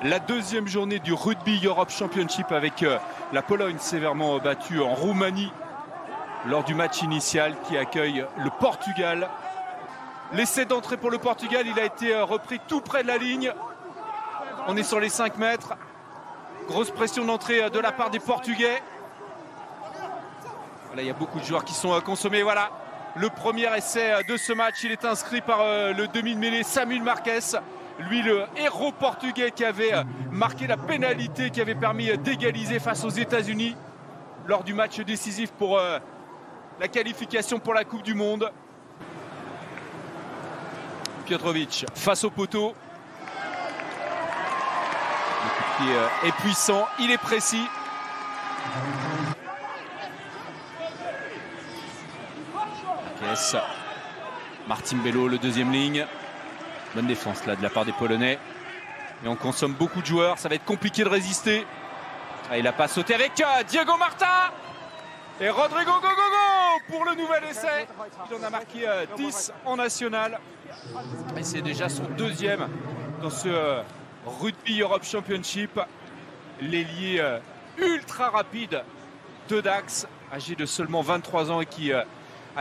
La deuxième journée du Rugby Europe Championship avec la Pologne sévèrement battue en Roumanie lors du match initial qui accueille le Portugal. L'essai d'entrée pour le Portugal, il a été repris tout près de la ligne. On est sur les 5 mètres. Grosse pression d'entrée de la part des Portugais. Voilà, il y a beaucoup de joueurs qui sont consommés. Voilà, le premier essai de ce match, il est inscrit par le demi de mêlée Samuel Marques. Lui, le héros portugais qui avait marqué la pénalité, qui avait permis d'égaliser face aux États-Unis lors du match décisif pour la qualification pour la Coupe du Monde. Piotrovic face au poteau. Le coup de pied est puissant, il est précis. Martin Bello, le deuxième ligne. Bonne défense là de la part des Polonais. Et on consomme beaucoup de joueurs, ça va être compliqué de résister. Ah, il n'a pas sauté avec Diego Marta. Et Rodrigo Gogogo pour le nouvel essai. Il en a marqué 10 en national. Et c'est déjà son deuxième dans ce Rugby Europe Championship. L'ailier ultra rapide de Dax, âgé de seulement 23 ans et qui a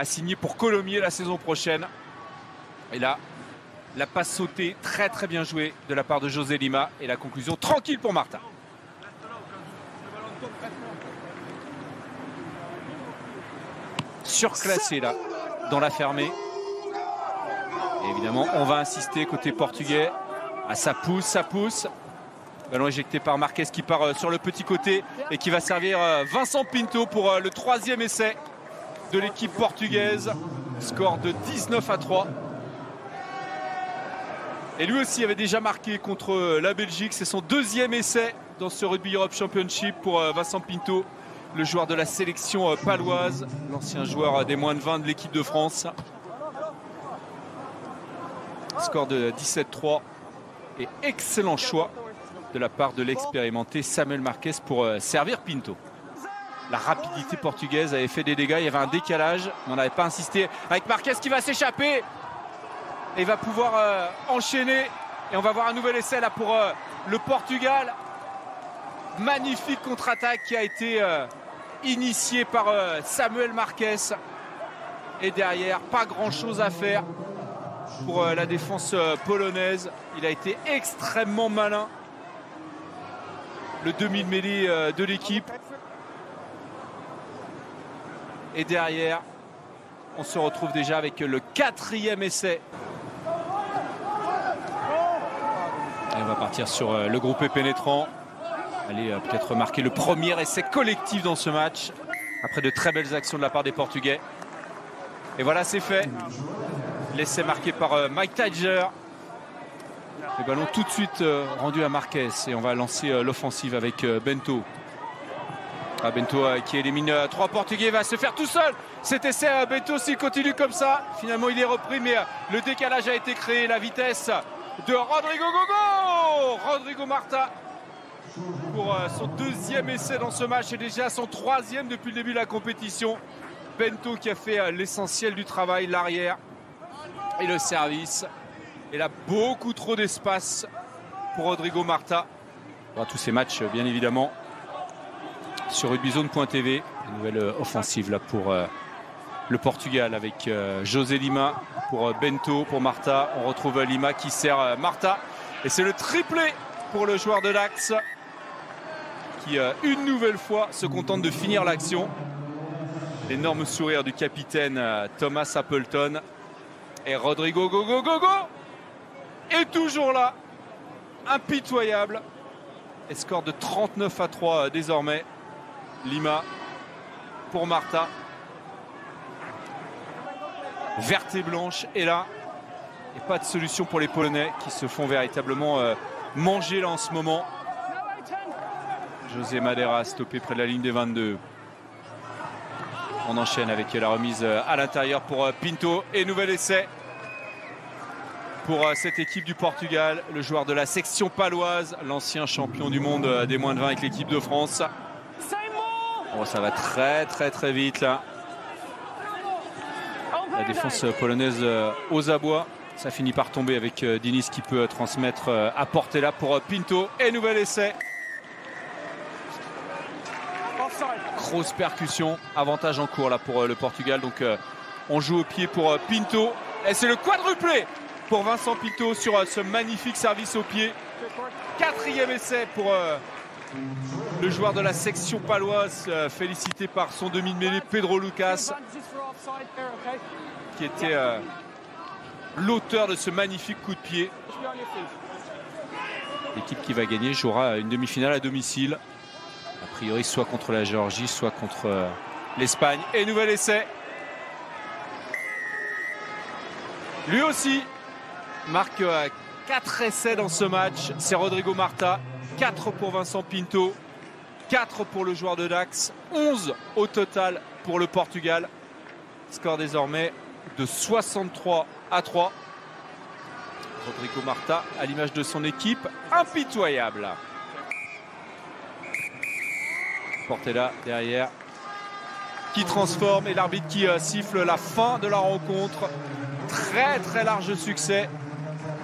signé pour Colomiers la saison prochaine. Et là, la passe sautée, très très bien jouée de la part de José Lima. Et la conclusion tranquille pour Marta. Surclassé là, dans la fermée. Et évidemment, on va insister côté portugais. Ah, ça pousse. Ballon éjecté par Marques qui part sur le petit côté et qui va servir Vincent Pinto pour le troisième essai de l'équipe portugaise. Score de 19-3. Et lui aussi avait déjà marqué contre la Belgique. C'est son deuxième essai dans ce Rugby Europe Championship pour Vincent Pinto, le joueur de la sélection paloise, l'ancien joueur des moins de 20 de l'équipe de France. Score de 17-3 et excellent choix de la part de l'expérimenté Samuel Marques pour servir Pinto. La rapidité portugaise avait fait des dégâts, il y avait un décalage, mais on n'avait pas insisté avec Marques qui va s'échapper et va pouvoir enchaîner. Et on va voir un nouvel essai là pour le Portugal. Magnifique contre-attaque qui a été initiée par Samuel Marques. Et derrière, pas grand-chose à faire pour la défense polonaise. Il a été extrêmement malin, le demi de mêlée de l'équipe. Et derrière, on se retrouve déjà avec le quatrième essai. Et on va partir sur le groupé pénétrant. Allez peut-être marquer le premier essai collectif dans ce match, après de très belles actions de la part des Portugais. Et voilà, c'est fait. L'essai marqué par Mike Tiger. Le ballon tout de suite rendu à Marques. Et on va lancer l'offensive avec Bento. Ah, Bento qui élimine 3 Portugais, va se faire tout seul. Cet essai, Bento, s'il continue comme ça, finalement il est repris, mais le décalage a été créé. La vitesse de Rodrigo Gogo. Rodrigo Marta pour son deuxième essai dans ce match et déjà son troisième depuis le début de la compétition. Bento qui a fait l'essentiel du travail, l'arrière et le service. Et là, beaucoup trop d'espace pour Rodrigo Marta. Voilà, tous ces matchs, bien évidemment, sur rugbyzone.tv. Une nouvelle offensive là pour le Portugal avec José Lima pour Bento, pour Marta. On retrouve Lima qui sert Marta. Et c'est le triplé pour le joueur de Dax qui, une nouvelle fois, se contente de finir l'action. L'énorme sourire du capitaine Thomas Appleton. Et Rodrigo Gogo est toujours là, impitoyable. Et score de 39-3 désormais. Lima pour Marta. Verte et blanche est là. Et pas de solution pour les Polonais qui se font véritablement manger là en ce moment. José Madeira stoppé près de la ligne des 22. On enchaîne avec la remise à l'intérieur pour Pinto. Et nouvel essai pour cette équipe du Portugal. Le joueur de la section paloise, l'ancien champion du monde des moins de 20 avec l'équipe de France. Oh, ça va très vite là. La défense polonaise aux abois. Ça finit par tomber avec Diniz qui peut transmettre à Portela pour Pinto. Et nouvel essai. Grosse percussion. Avantage en cours là pour le Portugal. Donc on joue au pied pour Pinto. Et c'est le quadruplé pour Vincent Pinto sur ce magnifique service au pied. 4e essai pour le joueur de la section paloise, félicité par son demi de mêlée Pedro Lucas, qui était l'auteur de ce magnifique coup de pied. L'équipe qui va gagner jouera une demi-finale à domicile. A priori, soit contre la Géorgie, soit contre l'Espagne. Et nouvel essai. Lui aussi marque 4 essais dans ce match. C'est Rodrigo Marta. 4 pour Vincent Pinto. 4 pour le joueur de Dax. 11 au total pour le Portugal. Score désormais de 63-3. Rodrigo Marta, à l'image de son équipe, impitoyable. Portela derrière, qui transforme, et l'arbitre qui siffle la fin de la rencontre. Très large succès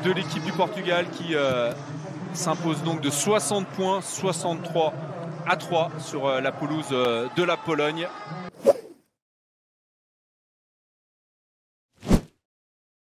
de l'équipe du Portugal qui s'impose donc de 60 points, 63-3 sur la pelouse de la Pologne.